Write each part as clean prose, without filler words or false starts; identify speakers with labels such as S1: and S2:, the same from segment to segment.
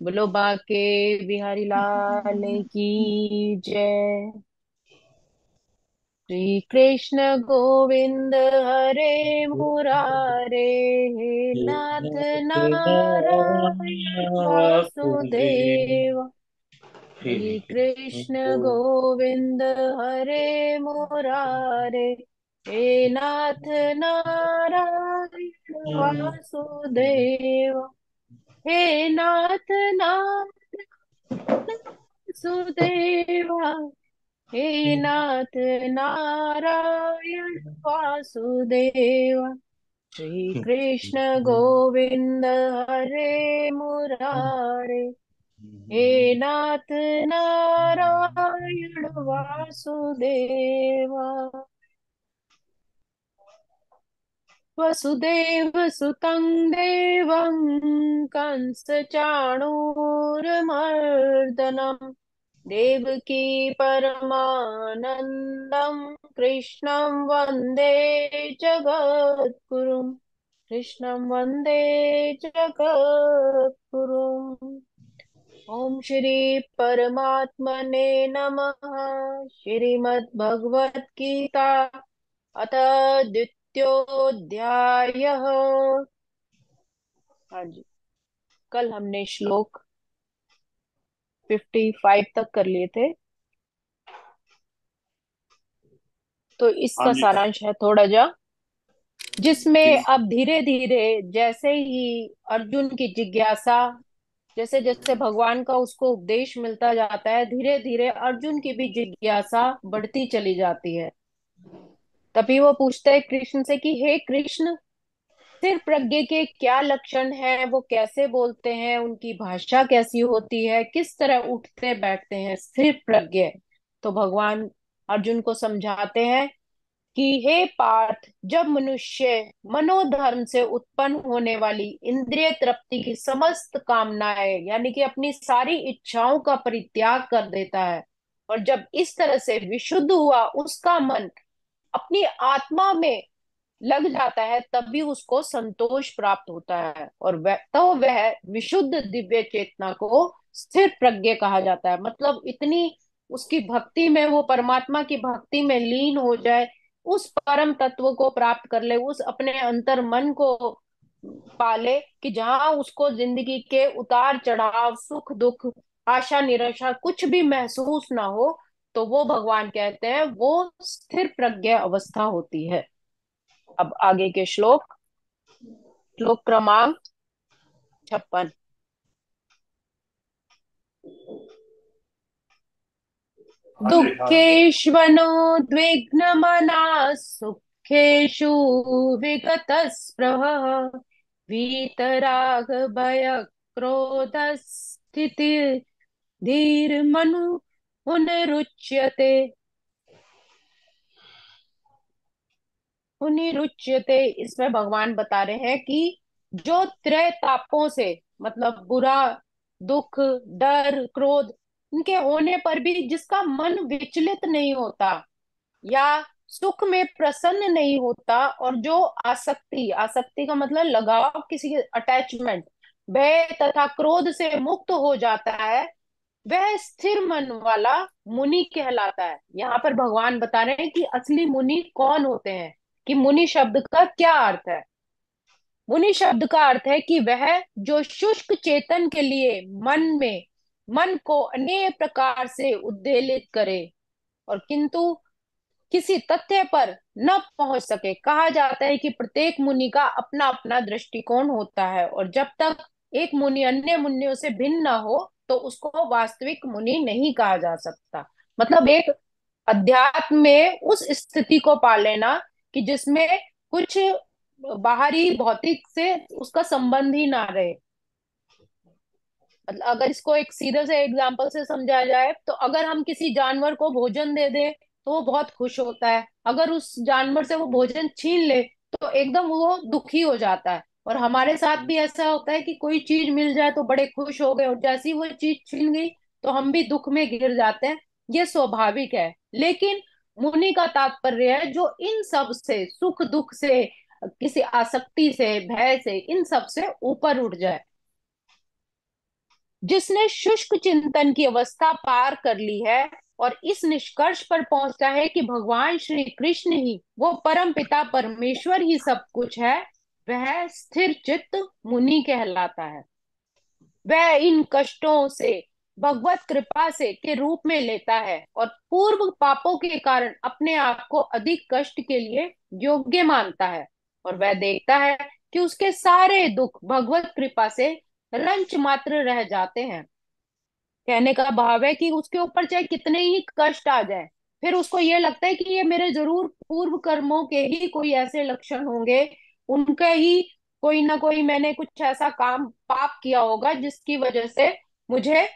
S1: बोलो बाके बिहारी लाल की जय। श्री कृष्ण गोविंद हरे मुरारे, हे नाथ नारायण
S2: वासुदेव
S1: वासुदेव। श्री कृष्ण गोविंद हरे मुरारे, हे नाथ नारायण वासुदेव। हे नाथ नारायण वासुदेवा, हे नाथ नारायण वासुदेवा। श्री कृष्ण गोविंद हरे मुरारे, हे नाथ नारायण वासुदेवा। वसुदेव सुतं देवं कंस चाणूरमर्दनम्, देवकी परमानन्दं कृष्णं वन्दे जगद्गुरुम्। कृष्णं वन्दे जगद्गुरुम्। ओम श्री परमात्मने नमः। श्रीमद्भगवत गीता अथ द्वितीयोऽध्यायः। हाँ जी, कल हमने श्लोक 55 तक कर लिए थे, तो
S2: हाँ
S1: इसका
S2: जी।
S1: सारांश है थोड़ा जा, जिसमें
S2: ठीक।
S1: अब धीरे धीरे जैसे ही अर्जुन की जिज्ञासा, जैसे जैसे भगवान का उसको उपदेश मिलता जाता है, धीरे धीरे अर्जुन की भी जिज्ञासा बढ़ती चली जाती है। तभी वो पूछता है कृष्ण से कि हे कृष्ण, स्थिर प्रज्ञ के क्या लक्षण हैं, वो कैसे बोलते हैं, उनकी भाषा कैसी होती है, किस तरह उठते बैठते हैं स्थिर प्रज्ञ। तो भगवान अर्जुन को समझाते हैं कि हे पार्थ, जब मनुष्य मनोधर्म से उत्पन्न होने वाली इंद्रिय तृप्ति की समस्त कामनाएं, यानी कि अपनी सारी इच्छाओं का परित्याग कर देता है, और जब इस तरह से विशुद्ध हुआ उसका मन अपनी आत्मा में लग जाता है, तभी उसको संतोष प्राप्त होता है, और वह विशुद्ध दिव्य चेतना को स्थिर प्रज्ञ कहा जाता है। मतलब इतनी उसकी भक्ति में, वो परमात्मा की भक्ति में लीन हो जाए, उस परम तत्व को प्राप्त कर ले, उस अपने अंतर मन को पाले कि जहां उसको जिंदगी के उतार चढ़ाव, सुख दुख, आशा निराशा कुछ भी महसूस ना हो, तो वो भगवान कहते हैं वो स्थिर प्रज्ञ अवस्था होती है। अब आगे के श्लोक, श्लोक क्रमांक 56।
S2: हाँ जी। हाँ जी।
S1: दुःखेष्वनुद्विग्नमनः, सुखेषु विगतस्पृहः, वीतरागभयक्रोधस्थितिर् धीर्मनु पुनरुच्यते। पुनरुच्यते, इसमें भगवान बता रहे हैं कि जो त्रय तापों से, मतलब बुरा, दुख, डर, क्रोध, इनके होने पर भी जिसका मन विचलित नहीं होता, या सुख में प्रसन्न नहीं होता, और जो आसक्ति, आसक्ति का मतलब लगाव, किसी अटैचमेंट, भय तथा क्रोध से मुक्त हो जाता है, वह स्थिर मन वाला मुनि कहलाता है। यहाँ पर भगवान बता रहे हैं कि असली मुनि कौन होते हैं, कि मुनि शब्द का क्या अर्थ है। मुनि शब्द का अर्थ है कि वह जो शुष्क चेतन के लिए मन को अनेक प्रकार से उद्वेलित करे, और किंतु किसी तथ्य पर न पहुंच सके। कहा जाता है कि प्रत्येक मुनि का अपना अपना दृष्टिकोण होता है, और जब तक एक मुनि अन्य मुनियों से भिन्न ना हो, तो उसको वास्तविक मुनि नहीं कहा जा सकता। मतलब एक अध्यात्म में उस स्थिति को पा लेना कि जिसमें कुछ बाहरी भौतिक से उसका संबंध ही ना रहे। मतलब अगर इसको एक सीधे से एग्जांपल से समझा जाए, तो अगर हम किसी जानवर को भोजन दे दें तो वो बहुत खुश होता है, अगर उस जानवर से वो भोजन छीन ले तो एकदम वो दुखी हो जाता है। और हमारे साथ भी ऐसा होता है कि कोई चीज मिल जाए तो बड़े खुश हो गए, और जैसी वो चीज छीन गई तो हम भी दुख में गिर जाते हैं। ये स्वाभाविक है। लेकिन मुनि का तात्पर्य है जो इन सब से, सुख दुख से, किसी आसक्ति से, भय से, इन सब से ऊपर उठ जाए, जिसने शुष्क चिंतन की अवस्था पार कर ली है और इस निष्कर्ष पर पहुंचा है कि भगवान श्री कृष्ण ही वो परम पिता परमेश्वर ही सब कुछ है, वह स्थिर चित्त मुनि कहलाता है। वह इन कष्टों से भगवत कृपा से के रूप में लेता है और पूर्व पापों के कारण अपने आप को अधिक कष्ट के लिए योग्य मानता है, और वह देखता है कि उसके सारे दुख भगवत कृपा से रंच मात्र रह जाते हैं। कहने का भाव है कि उसके ऊपर चाहे कितने ही कष्ट आ जाए, फिर उसको ये लगता है कि ये मेरे जरूर पूर्व कर्मों के ही कोई ऐसे लक्षण होंगे, उनका ही कोई ना कोई मैंने कुछ ऐसा काम पाप किया होगा जिसकी वजह से मुझे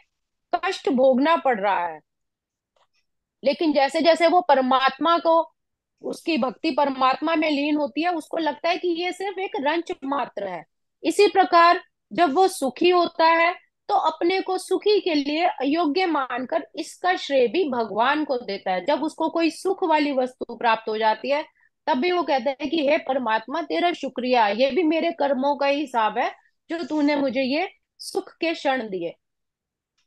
S1: कष्ट भोगना पड़ रहा है। लेकिन जैसे जैसे वो परमात्मा को, उसकी भक्ति परमात्मा में लीन होती है, उसको लगता है कि ये सिर्फ एक रंच मात्र है। इसी प्रकार जब वो सुखी होता है तो अपने को सुखी के लिए अयोग्य मानकर इसका श्रेय भी भगवान को देता है। जब उसको कोई सुख वाली वस्तु प्राप्त हो जाती है, तब भी वो कहता है कि हे परमात्मा, तेरा शुक्रिया, ये भी मेरे कर्मों का ही हिसाब है जो तूने मुझे ये सुख के क्षण दिए।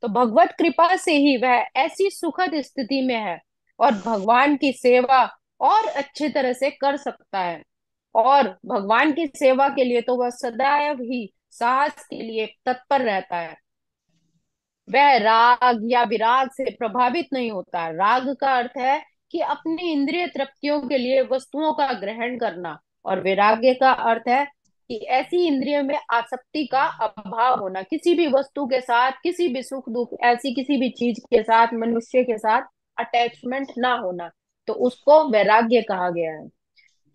S1: तो भगवत कृपा से ही वह ऐसी सुखद स्थिति में है और भगवान की सेवा और अच्छे तरह से कर सकता है। और भगवान की सेवा के लिए तो वह सदैव ही साहस के लिए तत्पर रहता है। वह राग या विराग से प्रभावित नहीं होता। राग का अर्थ है कि अपनी इंद्रिय तृप्तियों के लिए वस्तुओं का ग्रहण करना, और वैराग्य का अर्थ है कि ऐसी इंद्रियों में आसक्ति का अभाव होना, किसी भी वस्तु के साथ, किसी भी सुख दुख, ऐसी किसी भी चीज के साथ, मनुष्य के साथ अटैचमेंट ना होना, तो उसको वैराग्य कहा गया है।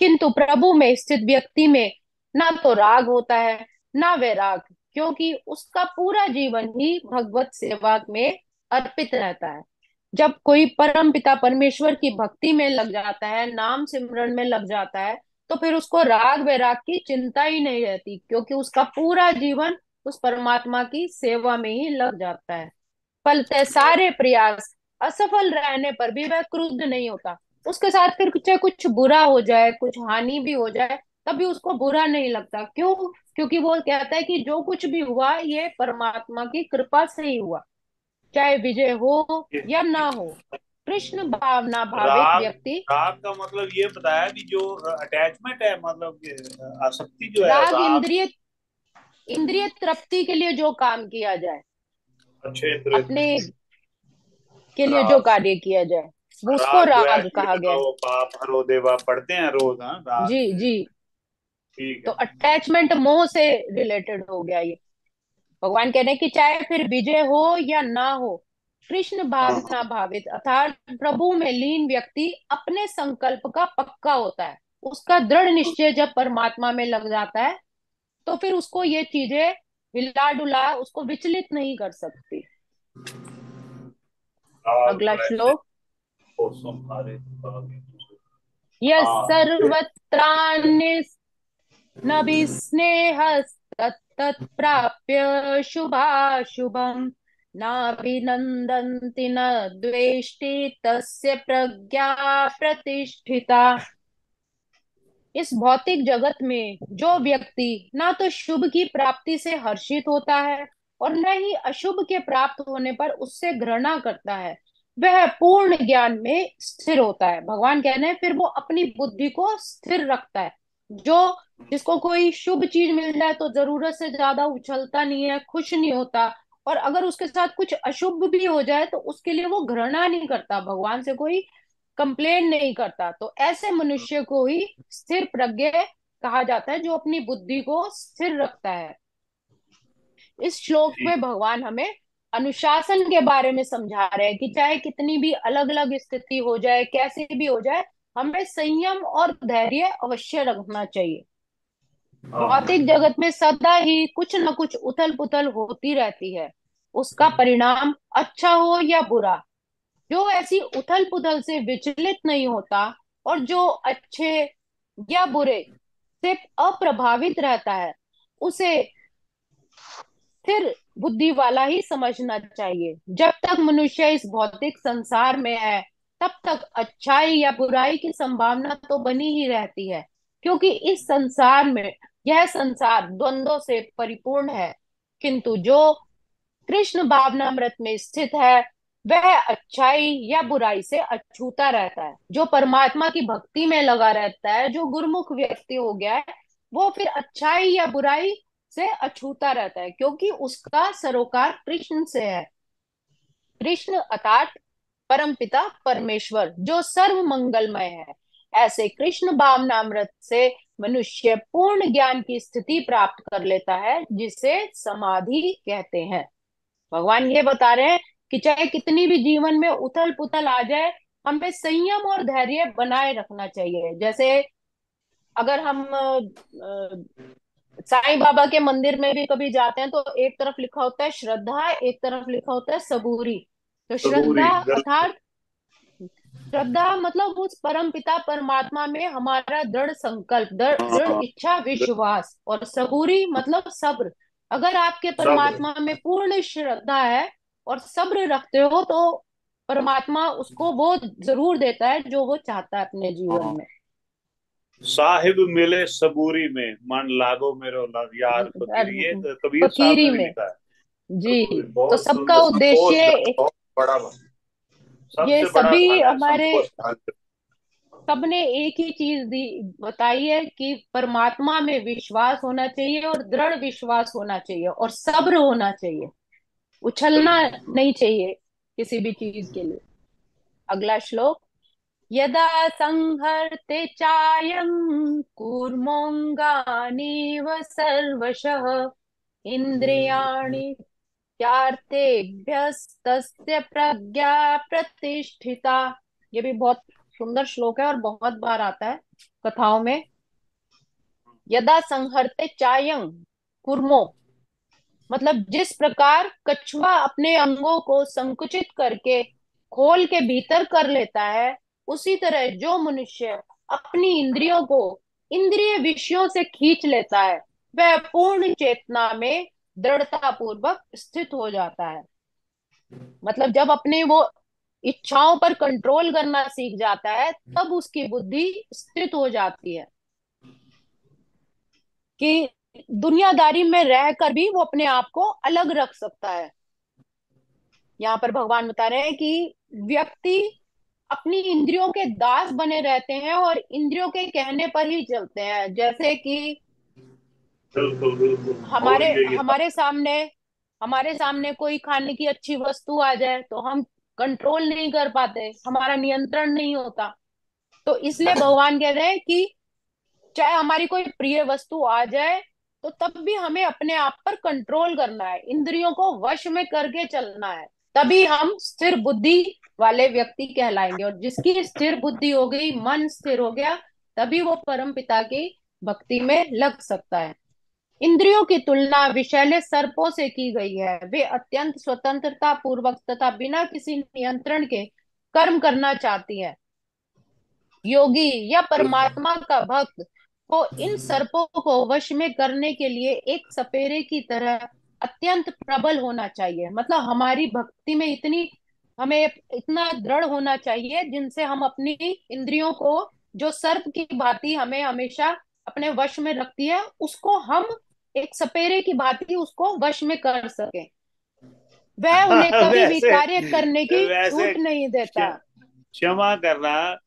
S1: किंतु प्रभु में स्थित व्यक्ति में ना तो राग होता है ना वैराग, क्योंकि उसका पूरा जीवन ही भगवत सेवा में अर्पित रहता है। जब कोई परम पिता परमेश्वर की भक्ति में लग जाता है, नाम सिमरन में लग जाता है, तो फिर उसको राग वैराग की चिंता ही नहीं रहती, क्योंकि उसका पूरा जीवन उस परमात्मा की सेवा में ही लग जाता है। फलतः सारे प्रयास असफल रहने पर भी वह क्रुद्ध नहीं होता। उसके साथ फिर चाहे कुछ बुरा हो जाए, कुछ हानि भी हो जाए, तभी उसको बुरा नहीं लगता। क्यों? क्योंकि वो कहता है कि जो कुछ भी हुआ ये परमात्मा की कृपा से ही हुआ, चाहे विजय हो या ना हो। कृष्ण भावना भावित
S2: राग,
S1: व्यक्ति,
S2: राग का मतलब ये बताया कि जो अटैचमेंट है, मतलब कि आसक्ति जो है,
S1: राग
S2: राग।
S1: इंद्रिय इंद्रिय तृप्ति के लिए जो काम किया जाए,
S2: अच्छे तरह
S1: अपने के लिए जो
S2: राग।
S1: कार्य किया जाए, वो उसको
S2: राग जो है,
S1: राग कहा
S2: द्वेष
S1: गया है।
S2: हो, पाप हरो देवा पढ़ते हैं रोज, हाँ, राग
S1: जी
S2: जो है।
S1: जी।
S2: ठीक
S1: तो
S2: है।
S1: अटैचमेंट मोह से रिलेटेड हो गया ये। भगवान कहने की चाहे फिर विजय हो या ना हो, कृष्ण
S2: हाँ।
S1: भावना भावित अर्थात प्रभु में लीन व्यक्ति अपने संकल्प का पक्का होता है। उसका दृढ़ निश्चय जब परमात्मा में लग जाता है, तो फिर उसको ये चीजें हिला डुला उसको विचलित नहीं कर सकती।
S2: राग
S1: अगला
S2: जो है,
S1: श्लोक।
S2: वो संहारे।
S1: यः
S2: हाँ।
S1: सर्वत्रान्यस्नभि स्नेह तत्प्राप्य शुभाशुभम् नाभिनन्दन्ति न द्वेष्टि तस्य प्रज्ञा प्रतिष्ठिता। इस भौतिक जगत में जो व्यक्ति ना तो शुभ की प्राप्ति से हर्षित होता है और न ही अशुभ के प्राप्त होने पर उससे घृणा करता है, वह पूर्ण ज्ञान में स्थिर होता है। भगवान कहने हैं फिर वो अपनी बुद्धि को स्थिर रखता है। जो जिसको कोई शुभ चीज मिल जाए तो जरूरत से ज्यादा उछलता नहीं है, खुश नहीं होता, और अगर उसके साथ कुछ अशुभ भी हो जाए तो उसके लिए वो घृणा नहीं करता, भगवान से कोई कंप्लेन नहीं करता। तो ऐसे मनुष्य को ही स्थिर प्रज्ञ कहा जाता है, जो अपनी बुद्धि को स्थिर रखता है। इस श्लोक
S2: जी।
S1: में भगवान हमें अनुशासन के बारे में समझा रहे हैं कि चाहे कितनी भी अलग अलग स्थिति हो जाए, कैसे भी हो जाए, हमें संयम और धैर्य अवश्य रखना चाहिए।
S2: हाँ।
S1: भौतिक जगत में सदा ही कुछ न कुछ उथल पुथल होती रहती है। उसका परिणाम अच्छा हो या बुरा, जो ऐसी उथल पुथल से विचलित नहीं होता और जो अच्छे या बुरे से अप्रभावित रहता है, उसे स्थिर बुद्धि वाला ही समझना चाहिए। जब तक मनुष्य इस भौतिक संसार में है, तब तक अच्छाई या बुराई की संभावना तो बनी ही रहती है, क्योंकि इस संसार में, यह संसार द्वंद्वों से परिपूर्ण है। किंतु जो कृष्ण भावनामृत में स्थित है वह अच्छाई या बुराई से अछूता रहता है। जो परमात्मा की भक्ति में लगा रहता है, जो गुरुमुख व्यक्ति हो गया है, वो फिर अच्छाई या बुराई से अछूता रहता है, क्योंकि उसका सरोकार कृष्ण से है। कृष्ण अर्थात परमपिता परमेश्वर जो सर्व मंगलमय है। ऐसे कृष्ण भावनामृत से मनुष्य पूर्ण ज्ञान की स्थिति प्राप्त कर लेता है, जिसे समाधि कहते हैं। भगवान ये बता रहे हैं कि चाहे कितनी भी जीवन में उथल पुथल आ जाए, हमें संयम और धैर्य बनाए रखना चाहिए। जैसे अगर हम साईं बाबा के मंदिर में भी कभी जाते हैं, तो एक तरफ लिखा होता है श्रद्धा, एक तरफ लिखा होता है सबूरी। तो श्रद्धा
S2: सबूरी गल
S1: अर्थात, श्रद्धा मतलब उस परम पिता परमात्मा में हमारा दृढ़ संकल्प, दृढ़ दृढ़
S2: हाँ,
S1: इच्छा, विश्वास। और सबूरी मतलब सब्र। अगर आपके
S2: सब्र।
S1: परमात्मा में पूर्ण श्रद्धा है और सब्र रखते हो, तो परमात्मा उसको वो जरूर देता है जो वो चाहता है अपने जीवन
S2: हाँ,
S1: में।
S2: साहिब मिले सबूरी में मन लागो मेरो लग यार फकीर, ये कबीर साहब
S1: फकीरी
S2: ने भी
S1: में।
S2: लिखा है।
S1: जी।
S2: सबूरी
S1: तो
S2: बहुत
S1: सबका
S2: सुंदर,
S1: उद्देश्य,
S2: बहुत बड़ा,
S1: ये
S2: सबसे बड़ा
S1: सभी
S2: धन है
S1: हमारे,
S2: संतोष धन।
S1: सबने एक ही चीज दी बताई है कि परमात्मा में विश्वास होना चाहिए और दृढ़ विश्वास होना चाहिए और सब्र होना चाहिए। उछलना
S2: बिल्कुल।
S1: नहीं चाहिए किसी भी चीज के लिए। अगला श्लोक। यदा संहर्ते चायं कूर्मोऽङ्गानीव सर्वशः इन्द्रियाणि चार्थेभ्यस्तस्य प्रज्ञा प्रतिष्ठिता। ये भी बहुत सुंदर श्लोक है और बहुत बार आता है कथाओं में। यदा संहरते चायं कुर्मो, मतलब जिस प्रकार कछुआ अपने अंगों को संकुचित करके खोल के भीतर कर लेता है, उसी तरह जो मनुष्य अपनी इंद्रियों को इंद्रिय विषयों से खींच लेता है, वह पूर्ण चेतना में दृढ़ता पूर्वक स्थित हो जाता है। मतलब जब अपने वो इच्छाओं पर कंट्रोल करना सीख जाता है, तब उसकी बुद्धि स्थित हो जाती है कि दुनियादारी में रहकर भी वो अपने आप को अलग रख सकता है। यहाँ पर भगवान बता रहे हैं कि व्यक्ति अपनी इंद्रियों के दास बने रहते हैं और इंद्रियों के कहने पर ही चलते हैं। जैसे कि
S2: बिल्कुल बिल्कुल, और
S1: हमारे
S2: ये
S1: हमारे सामने हमारे सामने कोई खाने की अच्छी वस्तु आ जाए, तो हम कंट्रोल नहीं कर पाते, हमारा नियंत्रण नहीं होता। तो इसलिए भगवान कह रहे हैं कि चाहे हमारी कोई प्रिय वस्तु आ जाए, तो तब भी हमें अपने आप पर कंट्रोल करना है, इंद्रियों को वश में करके चलना है। तभी हम स्थिर बुद्धि वाले व्यक्ति कहलाएंगे। और जिसकी स्थिर बुद्धि हो गई, मन स्थिर हो गया, तभी वो परम पिता की भक्ति में लग सकता है। इंद्रियों की तुलना विषैले सर्पों से की गई है। वे अत्यंत स्वतंत्रता पूर्वक तथा बिना किसी नियंत्रण के कर्म करना चाहती है। योगी या परमात्मा का भक्त को इन सर्पों को वश में करने के लिए एक सपेरे की तरह अत्यंत प्रबल होना चाहिए। मतलब हमारी भक्ति में इतनी, हमें इतना दृढ़ होना चाहिए जिनसे हम अपनी इंद्रियों को, जो सर्प की भांति हमें हमेशा अपने वश में रखती है, उसको हम एक सपेरे की भांति उसको वश में कर सकें। वह उन्हें कभी भी
S2: वैसे
S1: कार्य करने की
S2: वैसे
S1: छूट नहीं देता।
S2: क्षमा करना,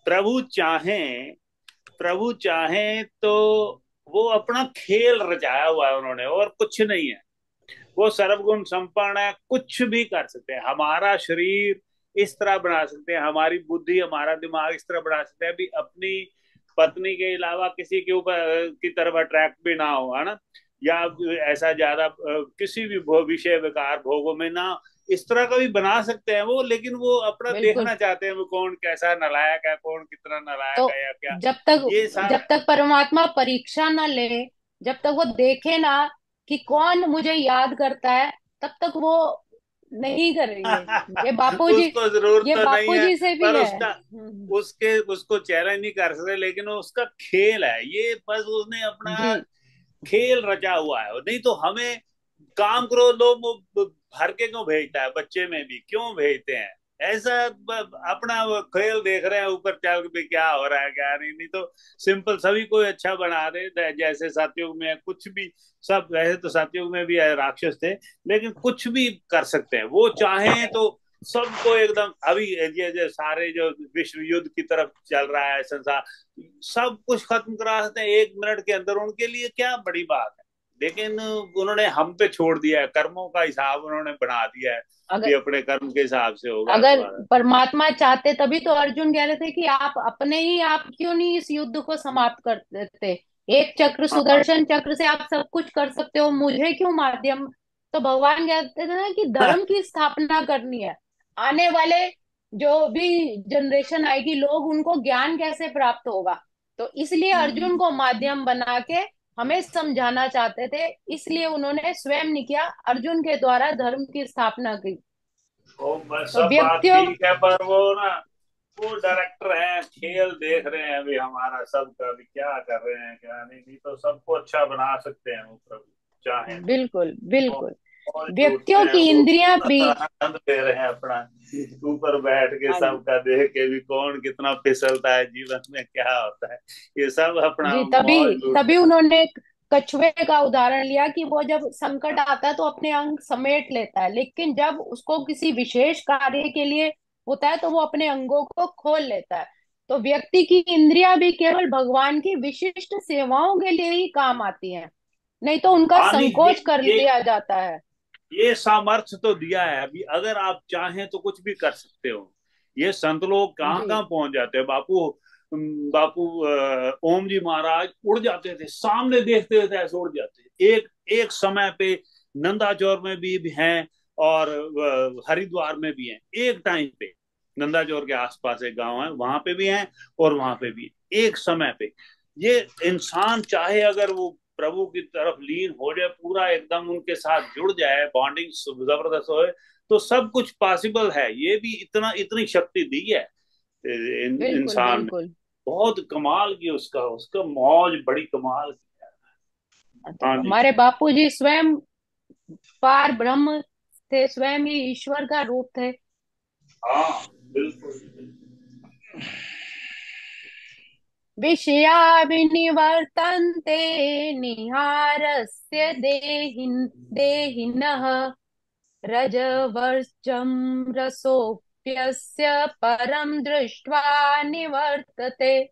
S2: प्रभु चाहें, प्रभु चाहें तो वो अपना खेल रचाया हुआ है उन्होंने, और कुछ नहीं है। वो सर्वगुण संपन्न है, कुछ भी कर सकते हैं। हमारा शरीर इस तरह बना सकते हैं, हमारी बुद्धि, हमारा दिमाग इस तरह बना सकते हैं भी अपनी पत्नी के अलावा किसी के ऊपर की तरफ अट्रैक्ट भी ना हो, है ना, या ऐसा ज्यादा किसी भी विषय विकार भोगों में ना, इस तरह का भी बना सकते हैं वो। लेकिन वो अपना
S1: बिल्कुल।
S2: देखना चाहते हैं वो कौन कैसा नालायक है, कौन कितना नालायक
S1: तो
S2: है या क्या,
S1: जब तक
S2: ये सारा।
S1: जब तक परमात्मा परीक्षा ना ले, जब तक वो देखे ना कि कौन मुझे याद करता है, तब तक वो नहीं करेंगे। ये बापू जी,
S2: उसको जरूरत
S1: ये
S2: तो नहीं
S1: बापू
S2: है,
S1: जी से भी
S2: पर
S1: है।
S2: उसका उसके उसको चैलेंज नहीं कर सकते, लेकिन वो उसका खेल है ये, बस उसने अपना
S1: जी।
S2: खेल रचा हुआ है। नहीं तो हमें काम करो, लोग भर के क्यों भेजता है, बच्चे में भी क्यों भेजते हैं, ऐसा अपना वो खेल देख रहे हैं ऊपर चल के भी क्या हो रहा है क्या नहीं, नहीं तो सिंपल सभी को अच्छा बना रहे, जैसे सतयुग में कुछ भी, सब वैसे तो सतयुग में भी राक्षस थे, लेकिन कुछ भी कर सकते हैं वो चाहें तो। सबको एकदम अभी ये सारे जो विश्व युद्ध की तरफ चल रहा है संसार, सब कुछ खत्म करा सकते हैं 1 मिनट के अंदर, उनके लिए क्या बड़ी बात है। लेकिन उन्होंने हम पे छोड़ दिया है, कर्मों का हिसाब उन्होंने बना दिया है कि
S1: अगर
S2: अपने कर्म के हिसाब से होगा
S1: अगर
S2: तुम्हारा।
S1: परमात्मा चाहते तभी तो अर्जुन कह रहे थे कि आप अपने ही आप क्यों नहीं इस युद्ध को समाप्त कर देते। एक चक्र
S2: हाँ
S1: सुदर्शन चक्र से आप सब कुछ कर सकते हो, मुझे क्यों माध्यम। तो भगवान कहते थे ना कि धर्म की स्थापना करनी है। आने वाले जो भी जनरेशन आएगी, लोग उनको ज्ञान कैसे प्राप्त होगा। तो इसलिए अर्जुन को माध्यम बना के हमें समझाना चाहते थे, इसलिए उन्होंने स्वयं नहीं किया, अर्जुन के द्वारा धर्म की स्थापना की।
S2: वो बस
S1: तो
S2: सब बात
S1: व्यक्तियों
S2: ठीक है, पर वो ना, वो डायरेक्टर हैं, खेल देख रहे हैं अभी हमारा सब का, अभी क्या कर रहे हैं क्या नहीं, नहीं तो सबको अच्छा बना सकते हैं वो प्रभु चाहे तो।
S1: बिल्कुल
S2: वो
S1: बिल्कुल।
S2: मौज लूटते
S1: व्यक्तियों
S2: हैं
S1: की
S2: वो,
S1: इंद्रियां भी।
S2: आनंद ले रहे हैं अपना, ऊपर बैठ के
S1: हाँ जी।
S2: सबका देख के भी कौन कितना फिसलता है जीवन में क्या होता है, ये सब अपना
S1: जी, तभी
S2: मौज लूटते
S1: तभी
S2: हैं।
S1: उन्होंने कछुए का उदाहरण लिया कि वो जब संकट आता है तो अपने अंग समेट लेता है, लेकिन जब उसको किसी विशेष कार्य के लिए होता है तो वो अपने अंगों को खोल लेता है। तो व्यक्ति की इंद्रियां भी केवल भगवान की विशिष्ट सेवाओं के लिए ही काम आती हैं, नहीं तो उनका
S2: हाँ नहीं,
S1: संकोच कर
S2: ये
S1: लिया जाता है।
S2: ये सामर्थ्य तो दिया है, अभी अगर आप चाहें तो कुछ भी कर सकते हो। ये संत लोग कहाँ
S1: जी
S2: कहाँ पहुंच जाते हैं बापू। बापू ओम जी महाराज उड़ जाते थे, सामने देखते थे ऐसे उड़ जाते थे। एक एक समय पे नंदाचौर में भी हैं, और हरिद्वार में भी हैं एक टाइम पे। नंदाचौर के आसपास एक गांव है, वहां पे भी हैं और वहां पे भी हैं। एक समय पे ये इंसान चाहे अगर वो प्रभु की तरफ लीन हो जाए, पूरा एकदम उनके साथ जुड़ जाए, बॉन्डिंग जबरदस्त हो, तो सब कुछ पॉसिबल है। ये भी इतना इतनी शक्ति दी है
S1: बिल्कुल
S2: इंसान ने।
S1: बिल्कुल।
S2: बहुत कमाल की उसका उसका मौज बड़ी कमाल की है।
S1: तो
S2: हाँ जी।
S1: हमारे बापू जी स्वयं पार ब्रह्म थे, स्वयं ही ईश्वर का रूप थे।
S2: हाँ बिल्कुल बिल्कुल।
S1: विषया विनिवर्तन्ते निहारस्य देहिनः रजवर्जं रसोऽप्यस्य परं दृष्ट्वा निवर्तते।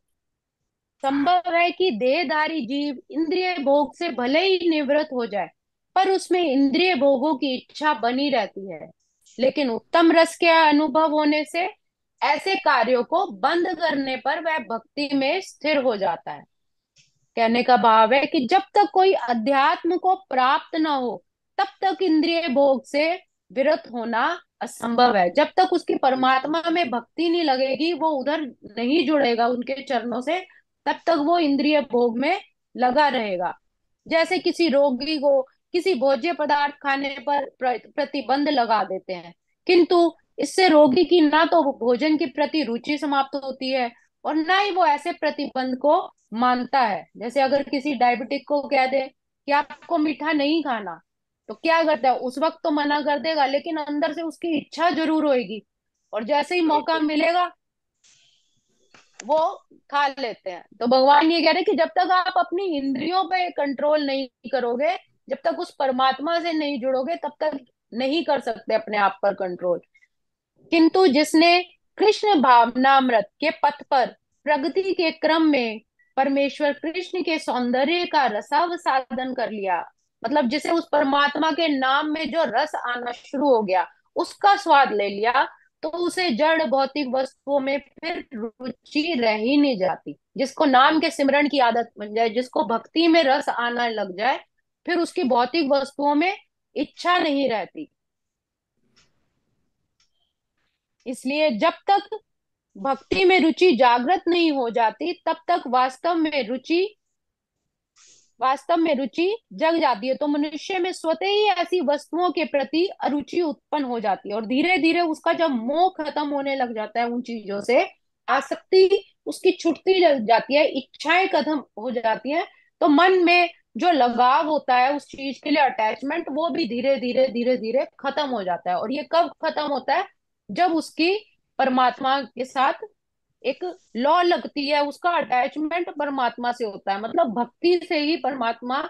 S1: संभव है कि देहधारी जीव इंद्रिय भोग से भले ही निवृत्त हो जाए, पर उसमें इंद्रिय भोगों की इच्छा बनी रहती है। लेकिन उत्तम रस के अनुभव होने से ऐसे कार्यों को बंद करने पर वह भक्ति में स्थिर हो जाता है। कहने का भाव है कि जब तक कोई अध्यात्म को प्राप्त न हो, तब तक इंद्रिय भोग से विरत होना असंभव है। जब तक उसकी परमात्मा में भक्ति नहीं लगेगी, वो उधर नहीं जुड़ेगा उनके चरणों से, तब तक वो इंद्रिय भोग में लगा रहेगा। जैसे किसी रोगी को किसी भोज्य पदार्थ खाने पर प्रतिबंध लगा देते हैं, किंतु इससे रोगी की ना तो भोजन के प्रति रुचि समाप्त होती है, और ना ही वो ऐसे प्रतिबंध को मानता है। जैसे अगर किसी डायबिटिक को कह दे कि आपको मीठा नहीं खाना, तो क्या करता है, उस वक्त तो मना कर देगा, लेकिन अंदर से उसकी इच्छा जरूर होगी, और जैसे ही मौका
S2: बिल्कुल
S1: मिलेगा वो खा लेते हैं। तो भगवान ये कह रहे हैं कि जब तक आप अपनी इंद्रियों पे कंट्रोल नहीं करोगे, जब तक उस परमात्मा से नहीं जुड़ोगे, तब तक नहीं कर सकते अपने आप पर कंट्रोल। किंतु जिसने कृष्ण भावनामृत के पथ पर प्रगति के क्रम में परमेश्वर कृष्ण के सौंदर्य का रसास्वादन कर लिया, मतलब जिसे उस परमात्मा के नाम में जो रस आना शुरू हो गया, उसका स्वाद ले लिया, तो उसे जड़ भौतिक वस्तुओं में फिर रुचि रह ही नहीं जाती। जिसको नाम के सिमरन की आदत बन जाए, जिसको भक्ति में रस आना लग जाए, फिर उसकी भौतिक वस्तुओं में इच्छा नहीं रहती। इसलिए जब तक भक्ति में रुचि जागृत नहीं हो जाती, तब तक वास्तव में रुचि जग जाती है। तो मनुष्य में स्वतः ही ऐसी वस्तुओं के प्रति अरुचि उत्पन्न हो जाती है, और धीरे धीरे उसका जब मोह खत्म होने लग जाता है उन चीजों से, आसक्ति उसकी छुटती जाती है, इच्छाएं खत्म हो जाती हैं, तो मन में जो लगाव होता है उस चीज के लिए, अटैचमेंट, वो भी धीरे धीरे धीरे धीरे खत्म हो जाता है। और ये कब खत्म होता है? जब उसकी परमात्मा के साथ एक लॉ लगती है, उसका अटैचमेंट परमात्मा से होता है। मतलब भक्ति से ही परमात्मा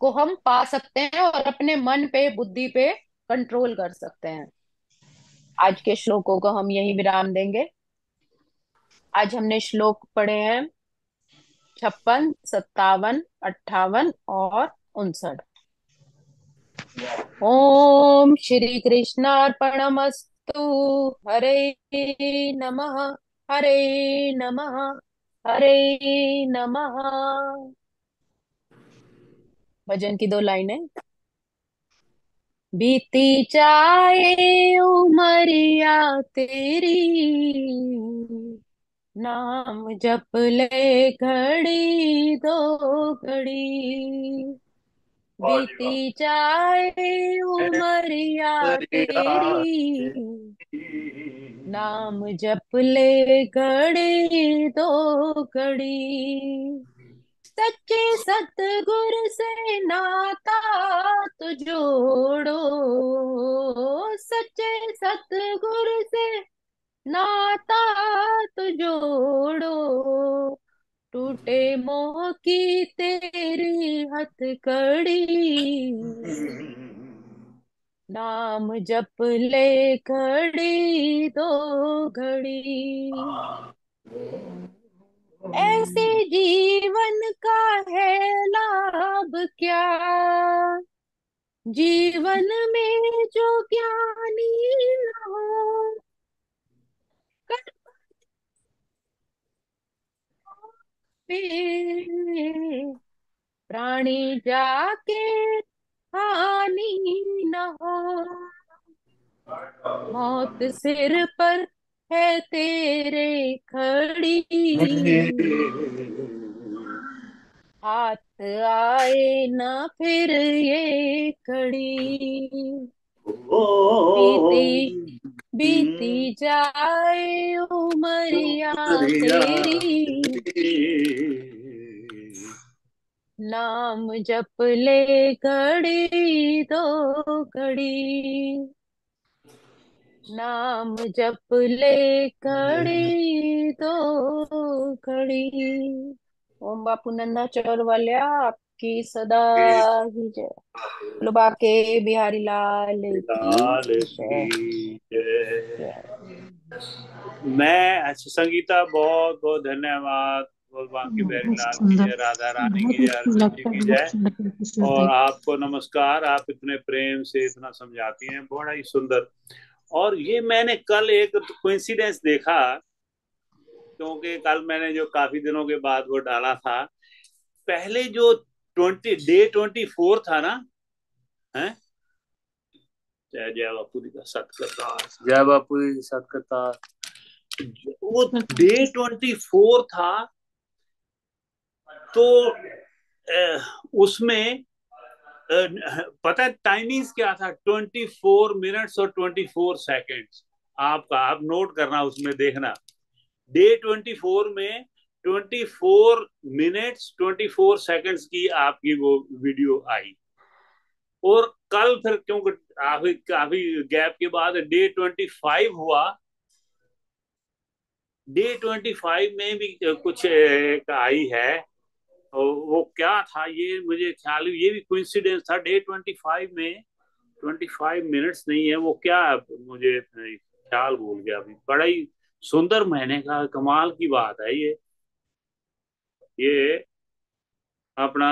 S1: को हम पा सकते हैं और अपने मन पे, बुद्धि पे कंट्रोल कर सकते हैं। आज के श्लोकों को हम यही विराम देंगे। आज हमने श्लोक पढ़े हैं 56, 57, 58 और 59। ओम श्री कृष्णार्पणमस्तु। हरे नमः, हरे नमः, हरे नमः। भजन की दो लाइनें। बीती जाए उमरिया तेरी, नाम जप ले घड़ी दो घड़ी।
S2: वाह जी वाह।
S1: बीती जाए
S2: है
S1: उमरिया
S2: परिया
S1: तेरी,
S2: तेरी।
S1: नाम जप ले घड़ी दो घड़ी। सच्चे सतगुरु से नाता तो जोड़ो, सच्चे सतगुरु से नाता तो जोड़ो। टूटे मोह की तेरी हथकड़ी, नाम जप ले घड़ी दो घड़ी। ऐसे जीवन का है लाभ क्या, जीवन में जो ज्ञानी न हो। पे प्राणी जाके हानि न हो। मौत सिर पर है तेरे खड़ी, हाथ आए ना फिर ये घड़ी।
S2: ओ
S1: बीती बीती जाए उमरिया
S2: परिया
S1: तेरी,
S2: तेरी।
S1: नाम जप ले घड़ी दो घड़ी। नाम जप ले घड़ी दो घड़ी। ओम बापू नन्ना चौर वाल्या आपकी सदा ही जय। बोलो बाके बिहारी लाल की
S2: लाल
S1: जय।
S2: की जय।
S1: जय।
S2: मैं अच्छा संगीता, बहुत बहुत धन्यवाद। और बाकी बिहारी
S3: बहुत
S2: लाल की
S3: सुंदर।
S2: जय, राधा रानी
S3: बहुत
S2: की
S3: ही
S2: जय,
S3: अच्छा
S2: अर्जुन जी
S3: लगता है,
S2: की
S3: बहुत
S2: जय।
S3: सुंदर तरीके से होता
S2: और
S3: है।
S2: आपको नमस्कार, आप इतने प्रेम से इतना समझाती हैं, बड़ा ही सुंदर। और ये मैंने कल एक कोइंसिडेंस देखा, क्योंकि कल मैंने जो काफी दिनों के बाद वो डाला था, पहले जो 24 था ना, है, जय जय बापू जी का सतकरतार, जय बापू जी सतकरतार। वो डे 24 था, तो उसमें पता है टाइमिंग्स क्या था? 24 मिनट्स और 24 सेकेंड्स। आपका आप नोट करना, उसमें देखना। डे 24 में 24 मिनट्स 24 सेकेंड्स की आपकी वो वीडियो आई। और कल फिर क्योंकि काफी काफी गैप के बाद डे 25 हुआ। डे 25 में भी कुछ एक आई है, और वो क्या था ये मुझे ख्याल, ये भी कोइंसिडेंस था। डे 25 में 25 मिनट्स नहीं है वो, क्या है, मुझे ख्याल भूल गया अभी। बड़ा ही सुंदर, महीने का कमाल की बात है ये अपना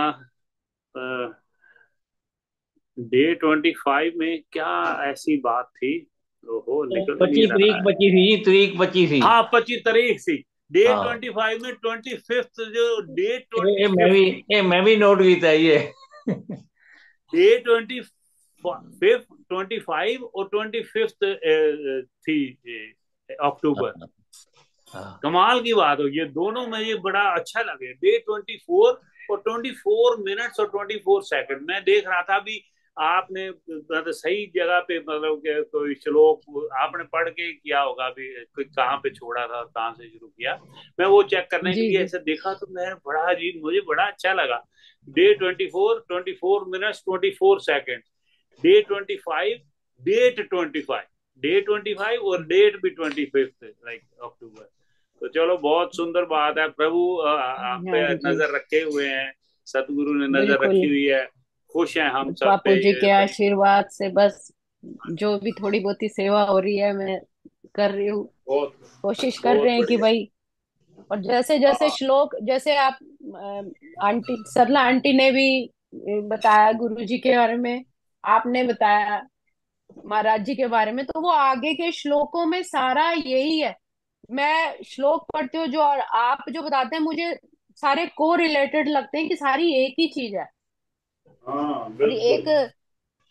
S2: डे 25 में क्या ऐसी बात थी? ओहो, निकल ही नहीं
S4: पच्चीस
S2: रहा
S4: तरीक
S2: है।
S4: बची थी, तरीक बची थी।
S2: हाँ, 25 तारीख थी। डे
S4: हाँ,
S2: 25 में 25th, जो डे
S4: ये
S2: ट्वेंटी
S4: मैं भी
S2: फिफ्थ थी।
S4: ये मैं भी नोट की था ये।
S2: डे 25 और 25th थी, अक्टूबर।
S4: हाँ, हाँ,
S2: कमाल की बात हो, ये दोनों में ये बड़ा अच्छा लगे। डे 24 और 24 मिनट्स और 24 सेकंड। मैं देख रहा था अभी, आपने मतलब सही जगह पे, मतलब कि कोई श्लोक आपने पढ़ के किया होगा अभी, कहाँ पे छोड़ा था, कहाँ से शुरू किया। मैं वो चेक करने के
S1: जी
S2: लिए
S1: जी।
S2: ऐसे देखा, तो मैं बड़ा अजीब, मुझे बड़ा अच्छा लगा। Day 24 24 minutes 24 second. Day 25 date 25। Day 25 और डेट भी 25 लाइक अक्टूबर। तो चलो बहुत सुंदर बात है, प्रभु आप पे
S1: हाँ जी,
S2: नजर रखे हुए हैं, सतगुरु ने नजर
S1: बिल्कुल।
S2: रखी हुई है। खुश हैं हम
S1: बस
S2: सब
S1: बापू
S2: पे
S1: जी
S2: ये
S1: के
S2: भाई।
S1: आशीर्वाद से बस जो भी थोड़ी बहुती सेवा हो रही है मैं कर रही हूँ।
S2: बहुत
S1: कोशिश कर रहे
S2: बहुत
S1: हैं कि
S2: बढ़िया।
S1: भाई, और जैसे जैसे
S2: हाँ
S1: श्लोक, जैसे आप आंटी सरला आंटी ने भी बताया गुरु जी के बारे में, आपने बताया महाराज जी के बारे में, तो वो आगे के श्लोकों में सारा यही है। मैं श्लोक पढ़ती हूँ जो, और आप जो बताते हैं मुझे सारे को रिलेटेड लगते हैं कि सारी एक ही चीज है।
S2: हाँ
S1: और
S2: बिल्कुल।
S1: एक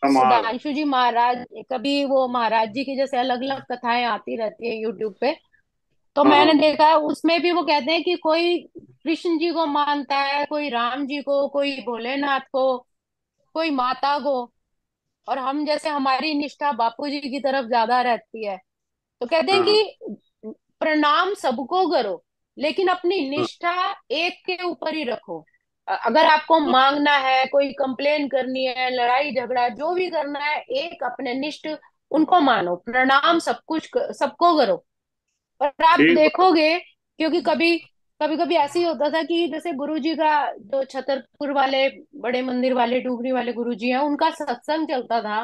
S2: कमाल।
S1: सुधांशु जी महाराज, कभी वो महाराज जी की जैसे अलग अलग कथाएं आती रहती है यूट्यूब पे, तो
S2: हाँ
S1: मैंने
S2: हाँ
S1: देखा है उसमें भी वो कहते हैं कि कोई कृष्ण जी को मानता है, कोई राम जी को, कोई भोलेनाथ को, कोई माता को, और हम जैसे हमारी निष्ठा बापू जी की तरफ ज्यादा रहती है। तो कहते हैं
S2: हाँ
S1: कि प्रणाम सबको करो, लेकिन अपनी
S2: हाँ
S1: निष्ठा एक के ऊपर ही रखो। अगर आपको
S2: हाँ,
S1: मांगना है, कोई कंप्लेन करनी है, लड़ाई झगड़ा जो भी करना है, एक अपने निष्ठ उनको मानो, प्रणाम सब कुछ सबको करो। और आप
S2: ठीक बात।
S1: देखोगे, क्योंकि कभी कभी कभी ऐसे ही होता था कि जैसे गुरुजी का, जो छतरपुर वाले बड़े मंदिर वाले डुगरी वाले गुरुजी हैं, उनका सत्संग चलता था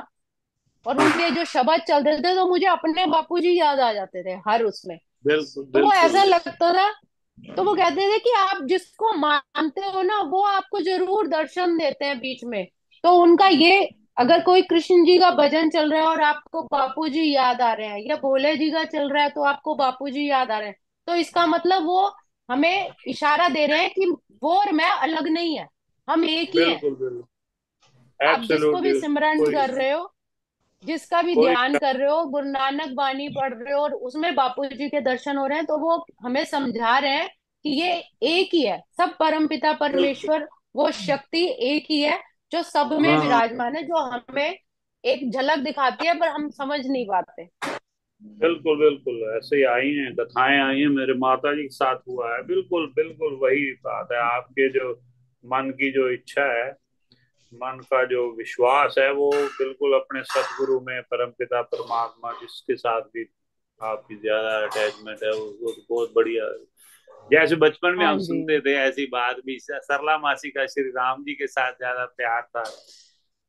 S1: और
S2: हाँ
S1: उनके जो शब्द चलते थे तो मुझे अपने बापूजी याद आ जाते थे हर उसमें।
S2: बिल्कुल
S1: तो वो
S2: बिल्कुल
S1: ऐसा
S2: बिल्कुल।
S1: लगता था, तो वो कहते थे कि आप जिसको मानते हो ना वो आपको जरूर दर्शन देते हैं बीच में। तो उनका ये, अगर कोई कृष्ण जी का भजन चल रहा है और आपको बापू जी याद आ रहे हैं, या भोले जी का चल रहा है तो आपको बापू जी याद आ रहे हैं, तो इसका मतलब वो हमें इशारा दे रहे हैं कि वो और मैं अलग नहीं है, हम एक ही हैं।
S2: बिल्कुल बिल्कुल।
S1: आप जिसको भी
S2: एब्सोल्युटली।
S1: सिमरन
S2: कोई
S1: कर रहे हो, जिसका भी
S2: कोई
S1: ध्यान कर रहे हो, गुरु नानक बानी पढ़ रहे हो और उसमें बापू जी के दर्शन हो रहे हैं, तो वो हमें समझा रहे हैं कि ये एक ही है, सब परमपिता
S2: बिल्कुल।
S1: परमेश्वर, वो शक्ति एक ही है जो सब में
S2: हाँ हाँ
S1: विराजमान है, जो हमें एक झलक दिखाती है पर हम समझ नहीं पाते।
S2: बिल्कुल बिल्कुल, ऐसे ही आई हैं कथाएं, आई हैं, मेरे माता जी के साथ हुआ है, बिल्कुल बिल्कुल वही बात है। आपके जो मन की जो इच्छा है, मन का जो विश्वास है, वो बिल्कुल अपने सदगुरु में, परमपिता परमात्मा जिसके साथ भी आपकी ज्यादा अटैचमेंट है, वो तो बहुत बढ़िया है। जैसे बचपन में
S1: हाँ
S2: हम
S1: जी।
S2: सुनते थे, ऐसी बात भी सरला मासी का श्री राम जी के साथ ज्यादा प्यार था,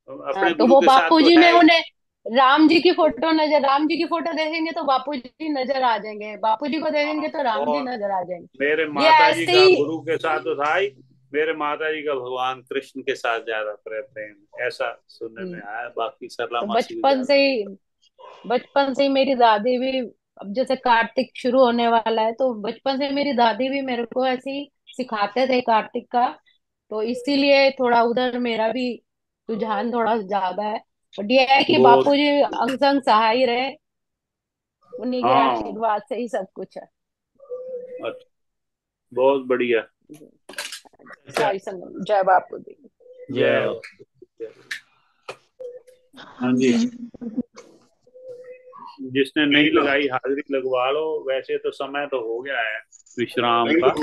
S1: हाँ,
S2: अपने
S1: तो
S2: गुरु
S1: वो
S2: के साथ
S1: बापू
S2: तो
S1: जी में
S2: है ही।
S1: उन्हें राम जी की फोटो देखेंगे तो बापू जी नजर आ जाएंगे, बापू जी को देखेंगे
S2: हाँ,
S1: तो राम जी
S2: और
S1: नजर आ जाएंगे।
S2: मेरे
S1: ये
S2: माता जी
S1: ऐसे
S2: का
S1: ही।
S2: गुरु के साथ तो था ही, मेरे माता जी का भगवान कृष्ण के साथ ज्यादा प्रेम, ऐसा सुनने में आया। बाकी सरला
S1: तो
S2: मासी को ज्यादा।
S1: बचपन से ही मेरी दादी भी, अब जैसे कार्तिक शुरू होने वाला है तो बचपन से मेरी दादी भी मेरे को ऐसे ही सिखाते थे कार्तिक का, तो इसीलिए थोड़ा उधर मेरा भी रुझान थोड़ा ज्यादा है। बट ये है कि
S2: बहुत।
S1: बापूजी अंग संग सहाय रहे, उन्हीं के
S2: हाँ।
S1: आशीर्वाद से ही सब कुछ है।
S2: अच्छा, बहुत बढ़िया।
S1: साई संगम, जय बापू जी।
S2: जय
S4: जय।
S2: हो। हाँ जी। जिसने नहीं लगाई हाजिरी लगवा लो, वैसे तो समय तो हो गया है विश्राम का।